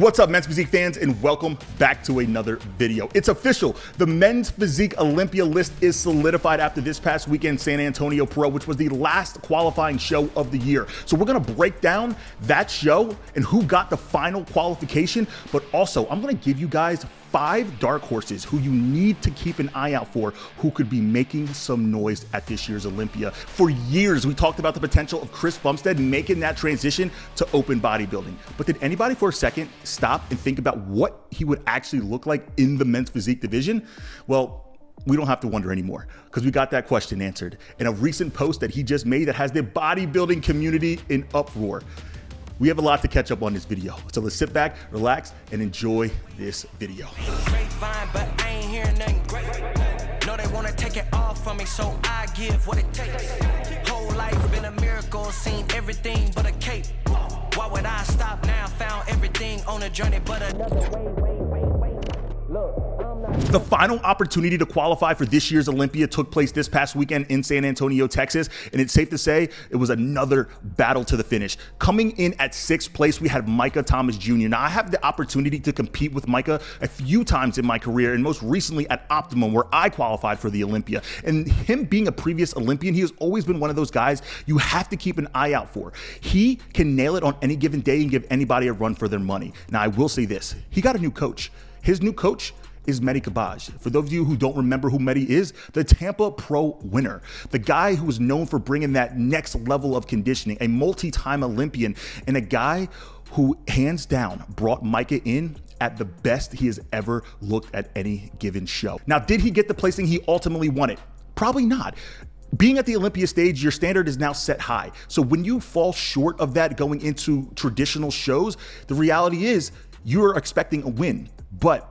What's up, Men's Physique fans, and welcome back to another video. It's official. The Men's Physique Olympia list is solidified after this past weekend San Antonio Pro, which was the last qualifying show of the year. So we're gonna break down that show and who got the final qualification, but also I'm gonna give you guys 5 dark horses who you need to keep an eye out for, who could be making some noise at this year's Olympia. For years, we talked about the potential of Chris Bumpstead making that transition to open bodybuilding. But did anybody for a second stop and think about what he would actually look like in the men's physique division? Well, we don't have to wonder anymore, because we got that question answered in a recent post that he just made that has the bodybuilding community in uproar. We have a lot to catch up on this video, so let's sit back, relax, and enjoy this video. Grapevine, but I ain't hearing nothing great. No, they wanna take it all from me, so I give what it takes. Whole life been a miracle, seen everything but a cape. Why would I stop now? Found everything on a journey, but another way. Look. The final opportunity to qualify for this year's Olympia took place this past weekend in San Antonio, Texas, and it's safe to say it was another battle to the finish. Coming in at 6th place, we had Micah Thomas Jr. Now, I have the opportunity to compete with Micah a few times in my career, and most recently at Optimum, where I qualified for the Olympia. And him being a previous Olympian, he has always been one of those guys you have to keep an eye out for. He can nail it on any given day and give anybody a run for their money. Now, I will say this, he got a new coach. His new coach is Mehdi Kabaj. For those of you who don't remember who Mehdi is, the Tampa Pro winner, the guy who was known for bringing that next level of conditioning, a multi-time Olympian, and a guy who hands down brought Micah in at the best he has ever looked at any given show. Now, did he get the placing he ultimately wanted? Probably not. Being at the Olympia stage, your standard is now set high. So when you fall short of that going into traditional shows, the reality is you're expecting a win. But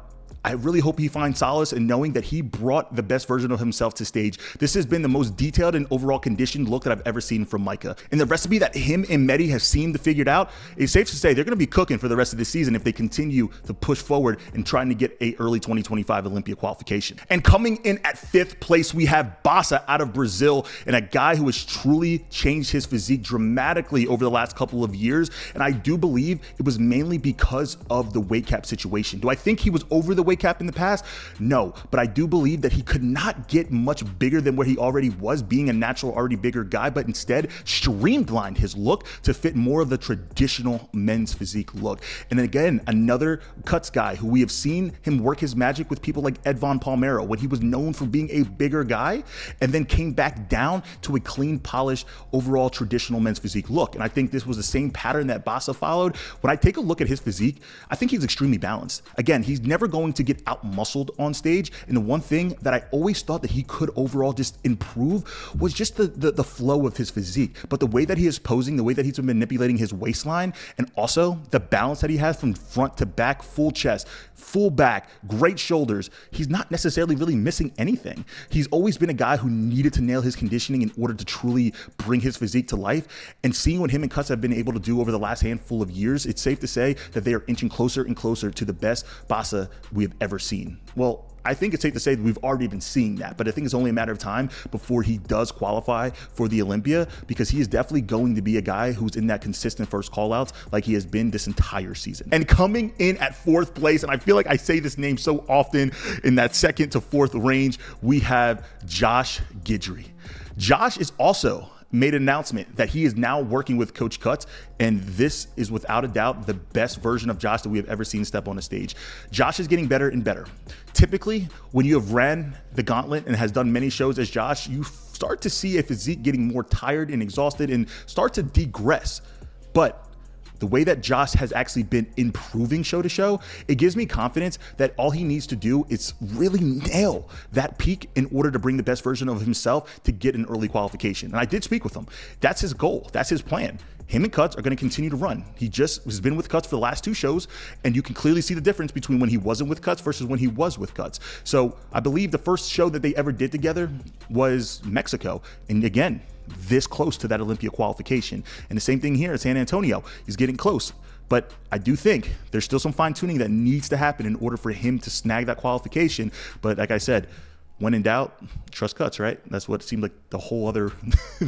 I really hope he finds solace in knowing that he brought the best version of himself to stage. This has been the most detailed and overall conditioned look that I've ever seen from Micah. And the recipe that him and Mehdi have seemed to figured out, it's safe to say they're gonna be cooking for the rest of the season if they continue to push forward and trying to get a early 2025 Olympia qualification. And coming in at 5th place, we have Bassa out of Brazil, and a guy who has truly changed his physique dramatically over the last couple of years. And I do believe it was mainly because of the weight cap situation. Do I think he was over the weight cap in the past? No, but I do believe that he could not get much bigger than where he already was, being a natural, already bigger guy, but instead streamlined his look to fit more of the traditional men's physique look. And then again, another cuts guy who we have seen him work his magic with people like Ed Von Palmero when he was known for being a bigger guy and then came back down to a clean, polished, overall traditional men's physique look. And I think this was the same pattern that Bassa followed. When I take a look at his physique, I think he's extremely balanced. Again, he's never going to get out muscled on stage, and the one thing that I always thought that he could overall just improve was just the flow of his physique. But the way that he is posing, the way that he's been manipulating his waistline, and also the balance that he has from front to back, full chest, full back, great shoulders, he's not necessarily really missing anything. He's always been a guy who needed to nail his conditioning in order to truly bring his physique to life. And seeing what him and Cuts have been able to do over the last handful of years, it's safe to say that they are inching closer and closer to the best Bassa we have ever seen. Well, I think it's safe to say that we've already been seeing that, but I think it's only a matter of time before he does qualify for the Olympia, because he is definitely going to be a guy who's in that consistent first call-outs like he has been this entire season. And coming in at 4th place, and I feel like I say this name so often in that 2nd to 4th range, we have Josh Guidry. Josh is also made an announcement that he is now working with Coach Cuts, and this is without a doubt the best version of Josh that we have ever seen step on a stage. Josh is getting better and better. Typically, when you have ran the gauntlet and has done many shows as Josh, you start to see a physique getting more tired and exhausted and start to degress. But the way that Josh has actually been improving show to show, it gives me confidence that all he needs to do is really nail that peak in order to bring the best version of himself to get an early qualification. And I did speak with him. That's his goal. That's his plan. Him and Cuts are going to continue to run. He just has been with Cuts for the last 2 shows, and you can clearly see the difference between when he wasn't with Cuts versus when he was with Cuts. So I believe the first show that they ever did together was Mexico. And again, this close to that Olympia qualification. And the same thing here at San Antonio. He's getting close. But I do think there's still some fine tuning that needs to happen in order for him to snag that qualification. But like I said, when in doubt, trust cuts, right? That's what it seemed like the whole other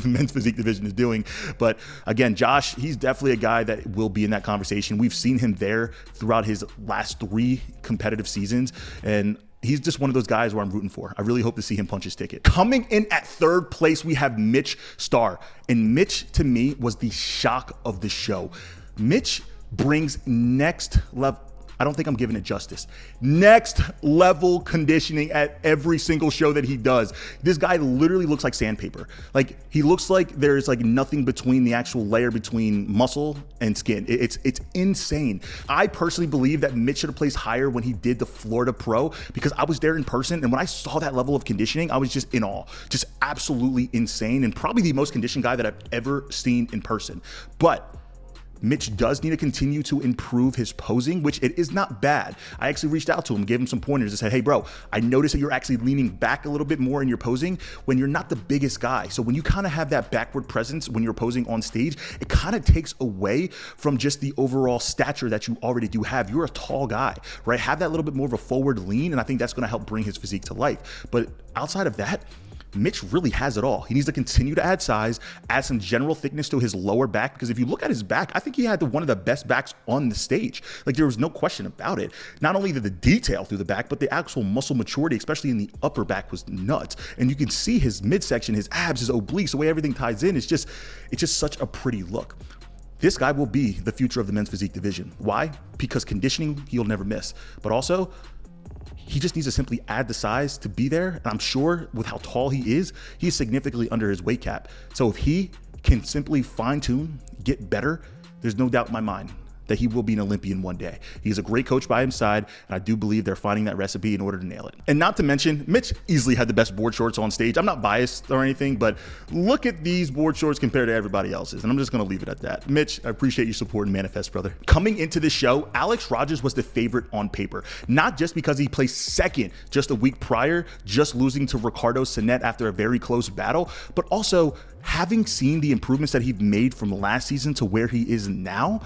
men's physique division is doing. But again, Josh, he's definitely a guy that will be in that conversation. We've seen him there throughout his last 3 competitive seasons, and he's just one of those guys where I'm rooting for. I really hope to see him punch his ticket. Coming in at 3rd place, we have Mitch Star. And Mitch, to me, was the shock of the show. Mitch brings next level. I don't think I'm giving it justice. Next level conditioning at every single show that he does. This guy literally looks like sandpaper. Like, he looks like there's like nothing between the actual layer between muscle and skin. It's insane. I personally believe that Mitch should have placed higher when he did the Florida Pro, because I was there in person, and when I saw that level of conditioning, I was just in awe. Just absolutely insane, and probably the most conditioned guy that I've ever seen in person. But Mitch does need to continue to improve his posing, which it is not bad. I actually reached out to him, gave him some pointers and said, hey bro, I noticed that you're actually leaning back a little bit more in your posing when you're not the biggest guy. So when you kind of have that backward presence when you're posing on stage, it kind of takes away from just the overall stature that you already do have. You're a tall guy, right? Have that little bit more of a forward lean, and I think that's going to help bring his physique to life. But outside of that, Mitch really has it all. He needs to continue to add size, add some general thickness to his lower back, because if you look at his back, I think he had one of the best backs on the stage. Like, there was no question about it. Not only the detail through the back, but the actual muscle maturity, especially in the upper back, was nuts. And you can see his midsection, his abs, his obliques, the way everything ties in. It's just such a pretty look. This guy will be the future of the men's physique division. Why? Because conditioning, he'll never miss. But also, he just needs to simply add the size to be there. And I'm sure with how tall he is, he's significantly under his weight cap. So if he can simply fine tune, get better, there's no doubt in my mind that he will be an Olympian one day. He's a great coach by his side, and I do believe they're finding that recipe in order to nail it. And not to mention, Mitch easily had the best board shorts on stage. I'm not biased or anything, but look at these board shorts compared to everybody else's, and I'm just gonna leave it at that. Mitch, I appreciate your support and manifest, brother. Coming into this show, Alex Rogers was the favorite on paper, not just because he placed second just a week prior, just losing to Ricardo Sinet after a very close battle, but also having seen the improvements that he made from last season to where he is now.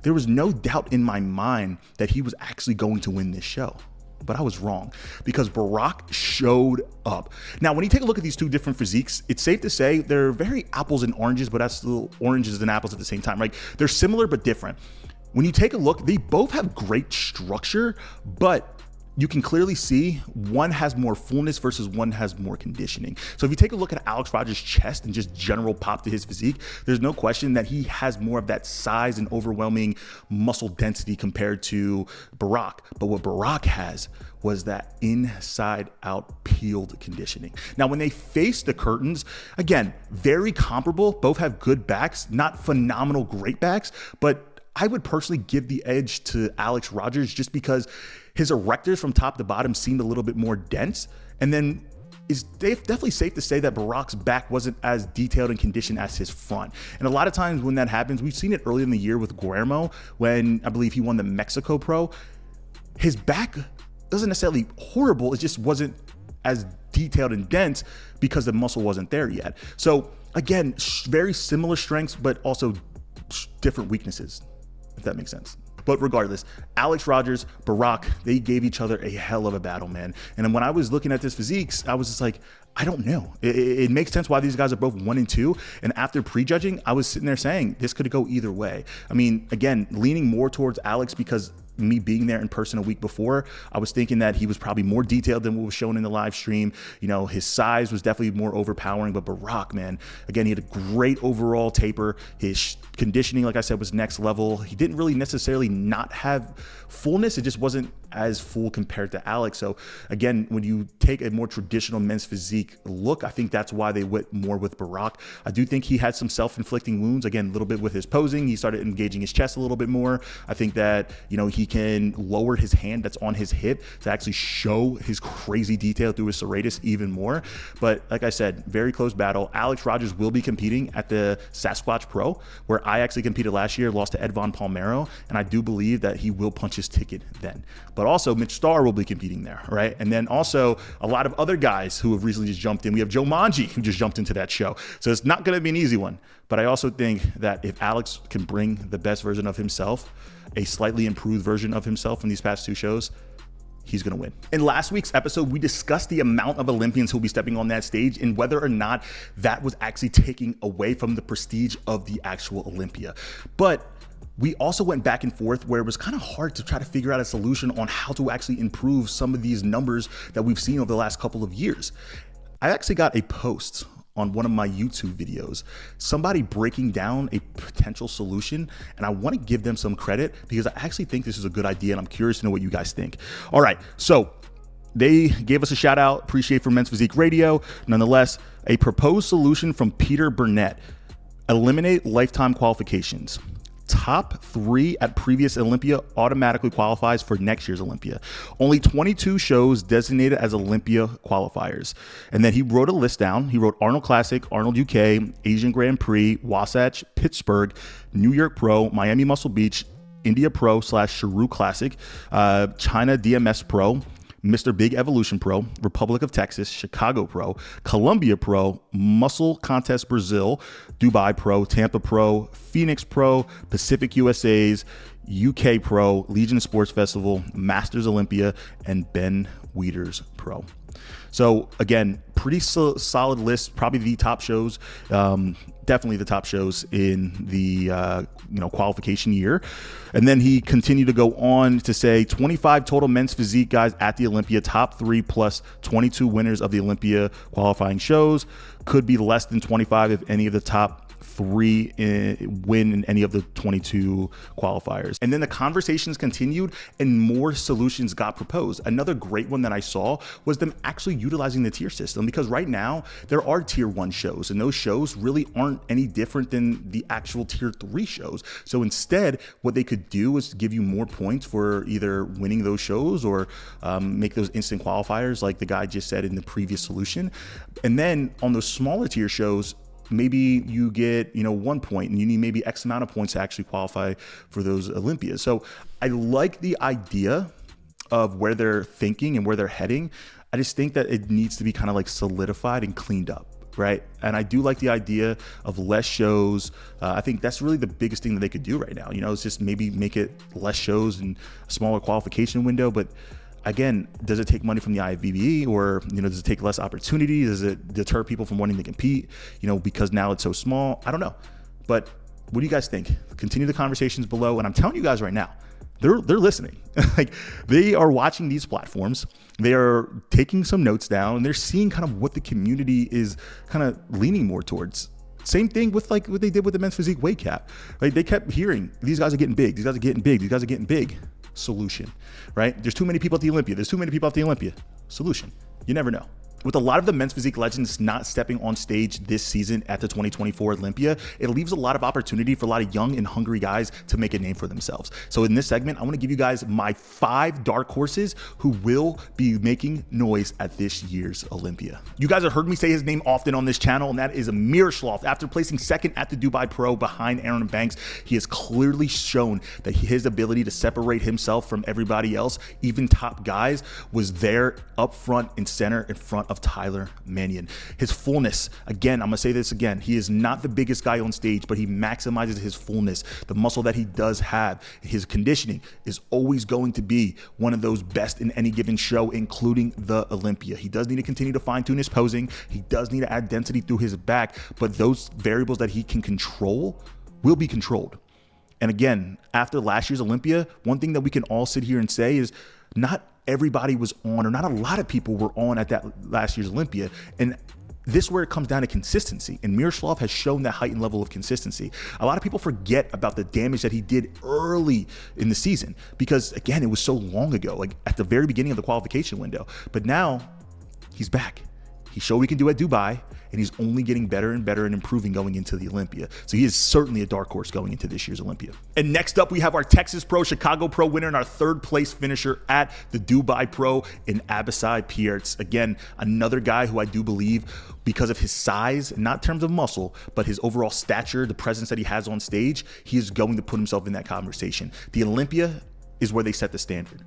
There was no doubt in my mind that he was actually going to win this show. But I was wrong, because Barack showed up. Now, when you take a look at these two different physiques, it's safe to say they're very apples and oranges, but that's still oranges and apples at the same time, right? They're similar but different. When you take a look, they both have great structure, but you can clearly see one has more fullness versus one has more conditioning. So if you take a look at Alex Rogers' chest and just general pop to his physique, there's no question that he has more of that size and overwhelming muscle density compared to Barack. But what Barack has was that inside out peeled conditioning. Now, when they face the curtains, again, very comparable, both have good backs, not phenomenal great backs, but I would personally give the edge to Alex Rogers just because his erectors from top to bottom seemed a little bit more dense. And then it's definitely safe to say that Barack's back wasn't as detailed and conditioned as his front. And a lot of times when that happens, we've seen it early in the year with Guillermo when I believe he won the Mexico Pro. His back wasn't necessarily horrible, it just wasn't as detailed and dense because the muscle wasn't there yet. So again, very similar strengths, but also different weaknesses, if that makes sense. But regardless, Alex Rogers, Barack, they gave each other a hell of a battle, man. And then when I was looking at this physiques, I was just like, I don't know. It makes sense why these guys are both 1 and 2. And after prejudging, I was sitting there saying this could go either way. I mean, again, leaning more towards Alex because me being there in person a week before, I was thinking that he was probably more detailed than what was shown in the live stream. You know, his size was definitely more overpowering, but Barack, man, again, he had a great overall taper. His conditioning, like I said, was next level. He didn't really necessarily not have fullness. It just wasn't as full compared to Alex. So again, when you take a more traditional men's physique look, I think that's why they went more with Barack. I do think he had some self-inflicting wounds, again, a little bit with his posing. He started engaging his chest a little bit more. I think that, you know, he can lower his hand that's on his hip to actually show his crazy detail through his serratus even more. But like I said, very close battle. Alex Rogers will be competing at the Sasquatch Pro, where I actually competed last year, lost to Edvon Palmero, and I do believe that he will punch his ticket then. But also Mitch Star will be competing there, right? And then also a lot of other guys who have recently just jumped in. We have Joe Manji, who just jumped into that show. So it's not going to be an easy one. But I also think that if Alex can bring the best version of himself, a slightly improved version of himself in these past 2 shows, he's going to win. In last week's episode, we discussed the amount of Olympians who'll be stepping on that stage and whether or not that was actually taking away from the prestige of the actual Olympia. But we also went back and forth where it was kind of hard to try to figure out a solution on how to actually improve some of these numbers that we've seen over the last couple of years. I actually got a post on one of my YouTube videos, somebody breaking down a potential solution, and I want to give them some credit because I actually think this is a good idea, and I'm curious to know what you guys think. All right, so they gave us a shout out, appreciate for Men's Physique Radio. Nonetheless, a proposed solution from Peter Burnett: eliminate lifetime qualifications. Top 3 at previous Olympia automatically qualifies for next year's Olympia. Only 22 shows designated as Olympia qualifiers. And then he wrote a list down. He wrote Arnold Classic, Arnold UK, Asian Grand Prix, Wasatch, Pittsburgh, New York Pro, Miami Muscle Beach, India Pro / Sharu Classic, China DMS Pro, Mr. Big Evolution Pro, Republic of Texas, Chicago Pro, Columbia Pro, Muscle Contest Brazil, Dubai Pro, Tampa Pro, Phoenix Pro, Pacific USA's, UK Pro, Legion Sports Festival, Masters Olympia, and Ben Wieters Pro. So again, pretty solid list, probably the top shows, definitely the top shows in the qualification year. And then he continued to go on to say 25 total men's physique guys at the Olympia, top 3 plus 22 winners of the Olympia qualifying shows. Could be less than 25 if any of the top 3 win in any of the 22 qualifiers. And then the conversations continued and more solutions got proposed. Another great one that I saw was them actually utilizing the tier system, because right now there are tier 1 shows and those shows really aren't any different than the actual tier 3 shows. So instead, what they could do is give you more points for either winning those shows or make those instant qualifiers like the guy just said in the previous solution. And then on those smaller tier shows, maybe you get 1 point and you need maybe X amount of points to actually qualify for those Olympias. So I like the idea of where they're thinking and where they're heading. I just think that it needs to be kind of like solidified and cleaned up, right? And I do like the idea of less shows. I think that's really the biggest thing that they could do right now. It's just maybe make it less shows and a smaller qualification window. But again, does it take money from the IFBB, or does it take less opportunity? Does it deter people from wanting to compete? Because now it's so small. I don't know. But what do you guys think? Continue the conversations below. And I'm telling you guys right now, they're listening. Like, they are watching these platforms. They are taking some notes down, and they're seeing kind of what the community is kind of leaning more towards. Same thing with like what they did with the men's physique weight cap. Right? They kept hearing these guys are getting big. These guys are getting big. These guys are getting big. Solution, right? There's too many people at the Olympia. There's too many people at the Olympia. Solution. You never know. With a lot of the men's physique legends not stepping on stage this season at the 2024 Olympia, it leaves a lot of opportunity for a lot of young and hungry guys to make a name for themselves. So in this segment, I want to give you guys my 5 dark horses who will be making noise at this year's Olympia. You guys have heard me say his name often on this channel, and that is Miroff. After placing second at the Dubai Pro behind Aaron Banks, he has clearly shown that his ability to separate himself from everybody else, even top guys, was there up front and center in front of Tyler Mannion. His fullness, again, I'm gonna say this again, he is not the biggest guy on stage, but he maximizes his fullness. The muscle that he does have, his conditioning is always going to be one of those best in any given show, including the Olympia. He does need to continue to fine tune his posing. He does need to add density through his back, but those variables that he can control will be controlled. And again, after last year's Olympia, one thing that we can all sit here and say is not everybody was on, or not a lot of people were on at that last year's Olympia. And this is where it comes down to consistency. And Miroff has shown that heightened level of consistency. A lot of people forget about the damage that he did early in the season because, again, it was so long ago, like at the very beginning of the qualification window. But now he's back. He showed what he can do at Dubai, and he's only getting better and better and improving going into the Olympia. So he is certainly a dark horse going into this year's Olympia. And next up, we have our Texas Pro, Chicago Pro winner, and our 3rd place finisher at the Dubai Pro in Abisai Pierz. Again, another guy who I do believe, because of his size, not in terms of muscle, but his overall stature, the presence that he has on stage, he is going to put himself in that conversation. The Olympia is where they set the standard.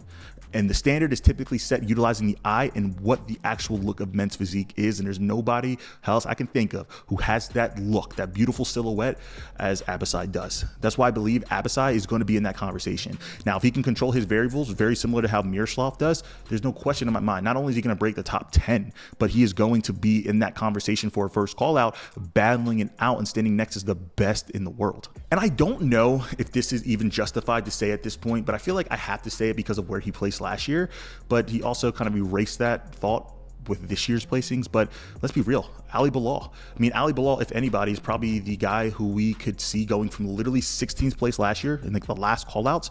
And the standard is typically set utilizing the eye and what the actual look of men's physique is. And there's nobody else I can think of who has that look, that beautiful silhouette as Abasai does. That's why I believe Abasai is going to be in that conversation. Now, if he can control his variables very similar to how Miroff does, there's no question in my mind. Not only is he going to break the top 10, but he is going to be in that conversation for a first call out, battling it out and standing next to the best in the world. And I don't know if this is even justified to say at this point, but I feel like I have to say it because of where he placed last year, but he also kind of erased that thought with this year's placings. But let's be real, Ali Bilal. I mean, Ali Bilal, if anybody, is probably the guy who we could see going from literally 16th place last year in like the last call outs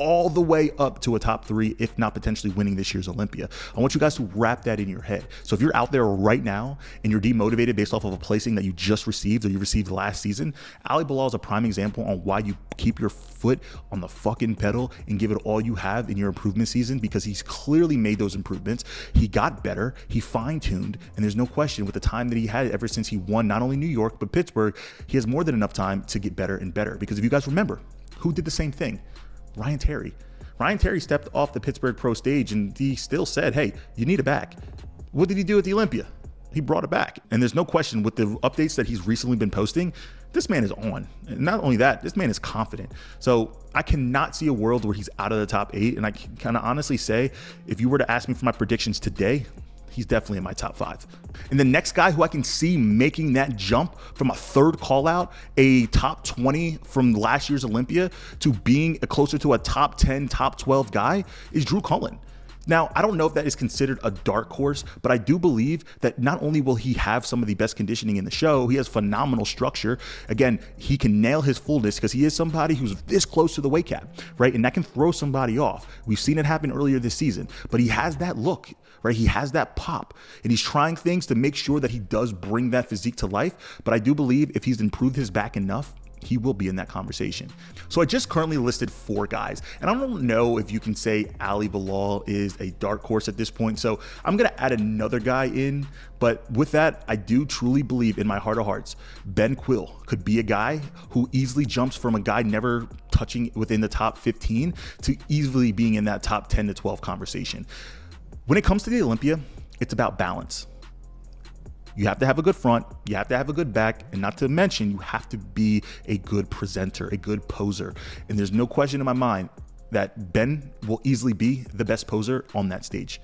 all the way up to a top 3, if not potentially winning this year's Olympia. I want you guys to wrap that in your head. So if you're out there right now and you're demotivated based off of a placing that you just received or you received last season, Ali Bilal is a prime example on why you keep your foot on the fucking pedal and give it all you have in your improvement season, because he's clearly made those improvements. He got better, he fine-tuned, and there's no question with the time that he had ever since he won not only New York, but Pittsburgh, he has more than enough time to get better and better. Because if you guys remember, who did the same thing? Ryan Terry. Ryan Terry stepped off the Pittsburgh Pro stage and he still said, hey, you need it back. What did he do at the Olympia? He brought it back. And there's no question with the updates that he's recently been posting, this man is on. And not only that, this man is confident. So I cannot see a world where he's out of the top 8. And I can kind of honestly say, if you were to ask me for my predictions today, he's definitely in my top 5. And the next guy who I can see making that jump from a third call out, a top 20 from last year's Olympia, to being closer to a top 10, top 12 guy is Drew Cullen. Now, I don't know if that is considered a dark horse, but I do believe that not only will he have some of the best conditioning in the show, he has phenomenal structure. Again, he can nail his fullness because he is somebody who's this close to the weight cap, right? And that can throw somebody off. We've seen it happen earlier this season, but he has that look, right? He has that pop, and he's trying things to make sure that he does bring that physique to life. But I do believe if he's improved his back enough, he will be in that conversation. So I just currently listed 4 guys, and I don't know if you can say Ali Bilal is a dark horse at this point. So I'm going to add another guy in, but with that, I do truly believe in my heart of hearts, Ben Quill could be a guy who easily jumps from a guy never touching within the top 15 to easily being in that top 10 to 12 conversation. When it comes to the Olympia, it's about balance. You have to have a good front, you have to have a good back, and not to mention, you have to be a good presenter, a good poser. And there's no question in my mind that Ben will easily be the best poser on that stage.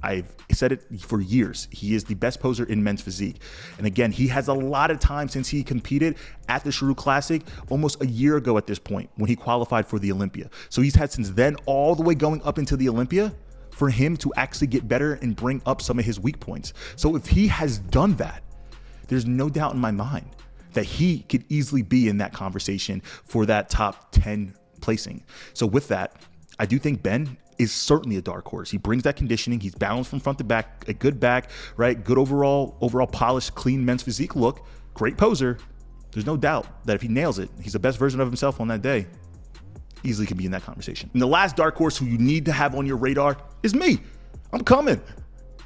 I've said it for years. He is the best poser in men's physique. And again, he has a lot of time since he competed at the Shrew Classic almost a year ago at this point when he qualified for the Olympia. So he's had since then all the way going up into the Olympia for him to actually get better and bring up some of his weak points. So if he has done that, there's no doubt in my mind that he could easily be in that conversation for that top 10 placing. So with that, I do think Ben is certainly a dark horse. He brings that conditioning. He's balanced from front to back, a good back, right? Good overall polished, clean men's physique look, great poser. There's no doubt that if he nails it, he's the best version of himself on that day. Easily can be in that conversation. And the last dark horse who you need to have on your radar is me. I'm coming.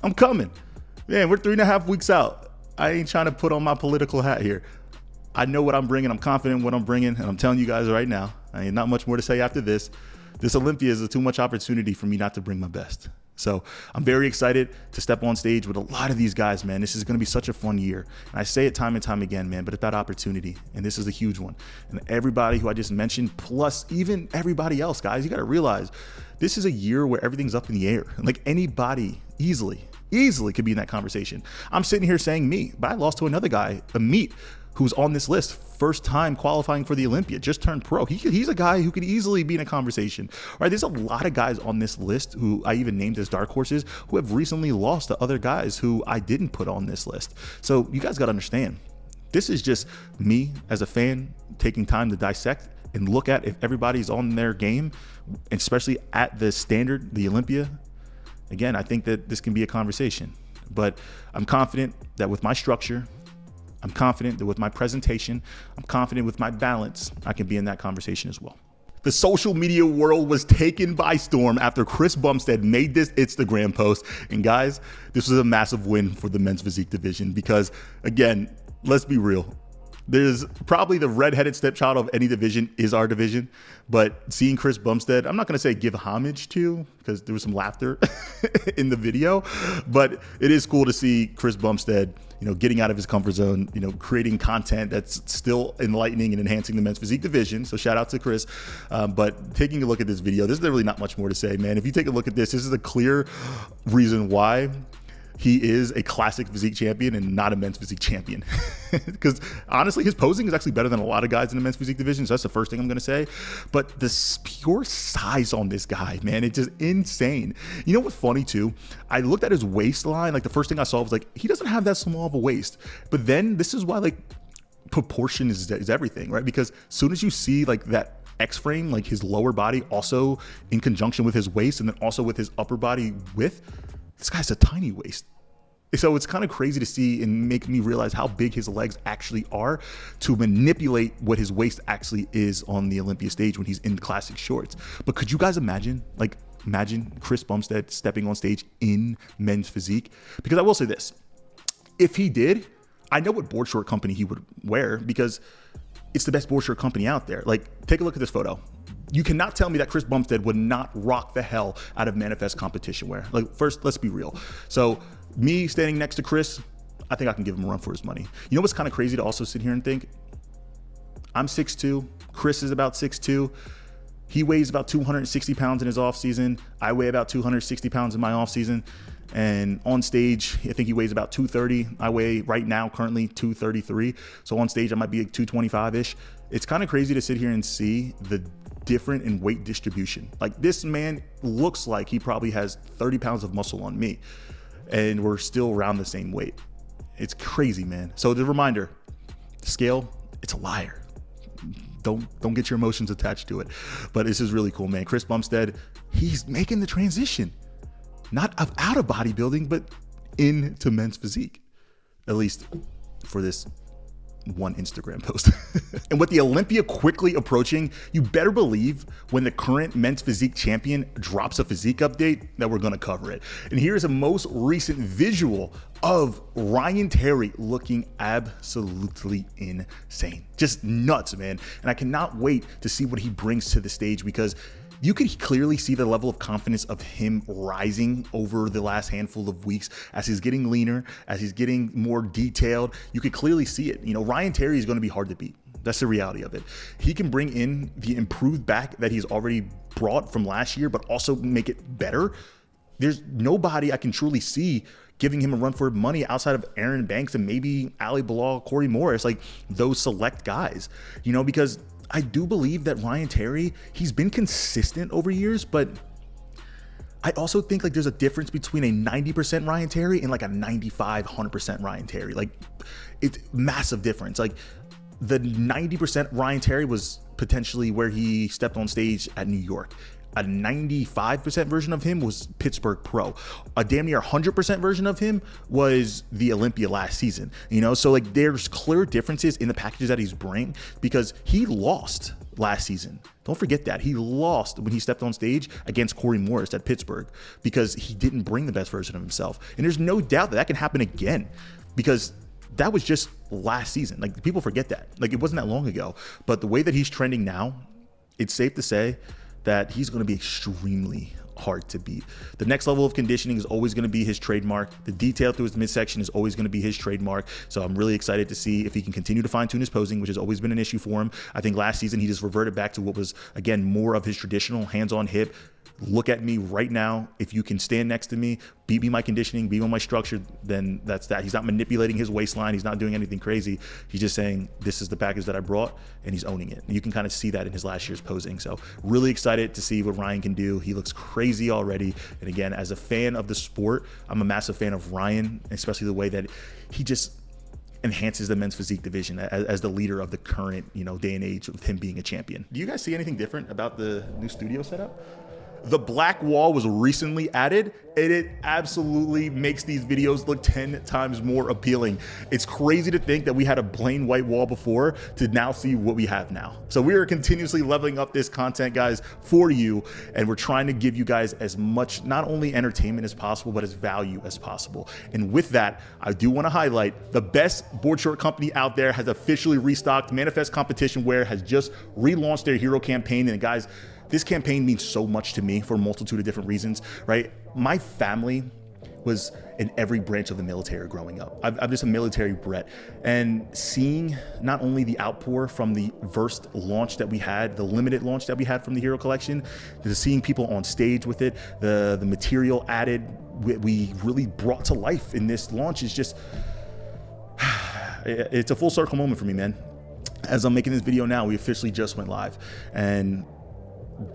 Man, we're 3.5 weeks out. I ain't trying to put on my political hat here. I know what I'm bringing. I'm confident in what I'm bringing. And I'm telling you guys right now, I ain't not much more to say after this. This Olympia is too much opportunity for me not to bring my best. So I'm very excited to step on stage with a lot of these guys, man. This is going to be such a fun year. And I say it time and time again, man, but it's that opportunity. And this is a huge one. And everybody who I just mentioned, plus even everybody else, guys, you got to realize this is a year where everything's up in the air. Like anybody easily could be in that conversation. I'm sitting here saying me, but I lost to another guy, Amit, who's on this list, first time qualifying for the Olympia, just turned pro. He's a guy who could easily be in a conversation. All right, there's a lot of guys on this list who I even named as dark horses who have recently lost to other guys who I didn't put on this list. So you guys got to understand, this is just me as a fan taking time to dissect and look at if everybody's on their game, especially at the standard, the Olympia. Again, I think that this can be a conversation, but I'm confident that with my structure, I'm confident that with my presentation, I'm confident with my balance, I can be in that conversation as well. The social media world was taken by storm after Chris Bumpstead made this Instagram post. And guys, this was a massive win for the men's physique division because, again, let's be real. There's probably the redheaded stepchild of any division is our division, but seeing Chris Bumpstead, I'm not going to say give homage to, because there was some laughter in the video, but it is cool to see Chris Bumpstead, getting out of his comfort zone, creating content that's still enlightening and enhancing the men's physique division. So shout out to Chris. But taking a look at this video, there's really not much more to say, man. If you take a look at this is a clear reason why he is a classic physique champion and not a men's physique champion. Because honestly, his posing is actually better than a lot of guys in the men's physique division. So that's the first thing I'm going to say. But the pure size on this guy, man, it's just insane. You know what's funny too? I looked at his waistline. Like the first thing I saw was like, he doesn't have that small of a waist. But then this is why like proportion is everything, right? Because as soon as you see like that X-frame, like his lower body also in conjunction with his waist and then also with his upper body width, this guy's a tiny waist. So it's kind of crazy to see and make me realize how big his legs actually are to manipulate what his waist actually is on the Olympia stage when he's in classic shorts. But could you guys imagine Chris Bumpstead stepping on stage in men's physique? Because I will say this, if he did, I know what board short company he would wear because it's the best board short company out there. Like, take a look at this photo. You cannot tell me that Chris Bumpstead would not rock the hell out of Manifest competition wear. Like, first, let's be real. So me standing next to Chris, I think I can give him a run for his money. You know what's kind of crazy to also sit here and think? I'm 6'2", Chris is about 6'2". He weighs about 260 pounds in his off season. I weigh about 260 pounds in my off season. And on stage, I think he weighs about 230. I weigh right now currently 233. So on stage, I might be like 225-ish. It's kind of crazy to sit here and see the different in weight distribution. Like, this man looks like he probably has 30 pounds of muscle on me, and we're still around the same weight. It's crazy, man. So the reminder, scale, it's a liar. Don't get your emotions attached to it. But this is really cool, man. Chris Bumpstead, he's making the transition, not out of bodybuilding, but into men's physique, at least for this one Instagram post. And with the Olympia quickly approaching, you better believe when the current men's physique champion drops a physique update that we're going to cover it. And here's a most recent visual of Ryan Terry looking absolutely insane. Just nuts, man. And I cannot wait to see what he brings to the stage, because you could clearly see the level of confidence of him rising over the last handful of weeks as he's getting leaner, as he's getting more detailed. You could clearly see it. Ryan Terry is going to be hard to beat. That's the reality of it. He can bring in the improved back that he's already brought from last year, but also make it better. There's nobody I can truly see giving him a run for money outside of Aaron Banks and maybe Ali Bilal, Corey Morris, like those select guys, because I do believe that Ryan Terry, he's been consistent over years, but I also think like there's a difference between a 90% Ryan Terry and like a 95, 100% Ryan Terry. Like, it's massive difference. Like, the 90% Ryan Terry was potentially where he stepped on stage at New York. A 95% version of him was Pittsburgh Pro. A damn near 100% version of him was the Olympia last season. So like there's clear differences in the packages that he's bringing, because he lost last season. Don't forget that. He lost when he stepped on stage against Corey Morris at Pittsburgh because he didn't bring the best version of himself. And there's no doubt that can happen again, because that was just last season. Like, people forget that. Like, it wasn't that long ago. But the way that he's trending now, it's safe to say that he's going to be extremely hard to beat. The next level of conditioning is always going to be his trademark. The detail through his midsection is always going to be his trademark. So I'm really excited to see if he can continue to fine tune his posing, which has always been an issue for him. I think last season he just reverted back to what was, again, more of his traditional hands-on hip. Look at me right now. If you can stand next to me, beat me my conditioning, beat me my structure, then that's that. He's not manipulating his waistline. He's not doing anything crazy. He's just saying, this is the package that I brought, and he's owning it. And you can kind of see that in his last year's posing. So really excited to see what Ryan can do. He looks crazy already. And again, as a fan of the sport, I'm a massive fan of Ryan, especially the way that he just enhances the men's physique division as the leader of the current, day and age of him being a champion. Do you guys see anything different about the new studio setup? The black wall was recently added, and it absolutely makes these videos look 10 times more appealing. It's crazy to think that we had a plain white wall before to now see what we have now. So we are continuously leveling up this content, guys, for you, and we're trying to give you guys as much, not only entertainment as possible, but as value as possible. And with that, I do want to highlight the best board short company out there has officially restocked. Manifest Competition Wear has just relaunched their hero campaign, and guys, this campaign means so much to me for a multitude of different reasons, right? My family was in every branch of the military growing up. I'm just a military brat, and seeing not only the outpour from the first launch that we had, the limited launch that we had from the Hero Collection, to seeing people on stage with it, the material added, we really brought to life in this launch is just, it's a full circle moment for me, man. As I'm making this video now, we officially just went live, and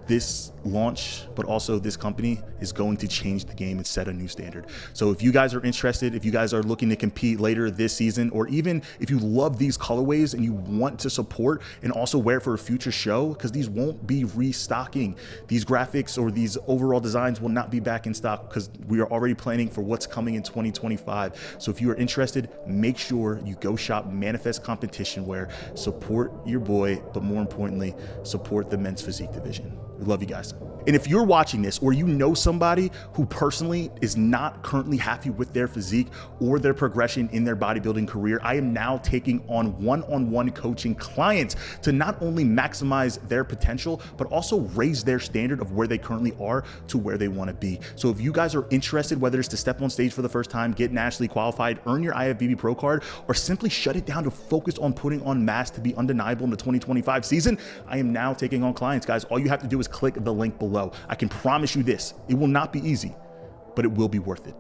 this launch, but also this company, is going to change the game and set a new standard. So if you guys are interested, if you guys are looking to compete later this season, or even if you love these colorways and you want to support and also wear for a future show, because these won't be restocking. These graphics or these overall designs will not be back in stock because we are already planning for what's coming in 2025. So if you are interested, make sure you go shop Manifest Competition Wear, support your boy, but more importantly, support the men's physique division. We love you guys. And if you're watching this, or you know somebody who personally is not currently happy with their physique or their progression in their bodybuilding career, I am now taking on one-on-one coaching clients to not only maximize their potential, but also raise their standard of where they currently are to where they want to be. So if you guys are interested, whether it's to step on stage for the first time, get nationally qualified, earn your IFBB Pro card, or simply shut it down to focus on putting on mass to be undeniable in the 2025 season, I am now taking on clients, guys. All you have to do is click the link below. I can promise you this, it will not be easy, but it will be worth it.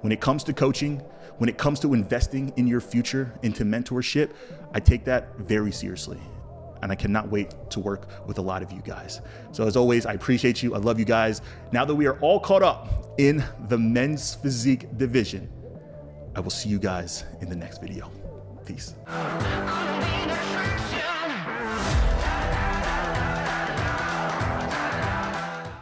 When it comes to coaching, when it comes to investing in your future, into mentorship, I take that very seriously. And I cannot wait to work with a lot of you guys. So as always, I appreciate you. I love you guys. Now that we are all caught up in the men's physique division, I will see you guys in the next video. Peace.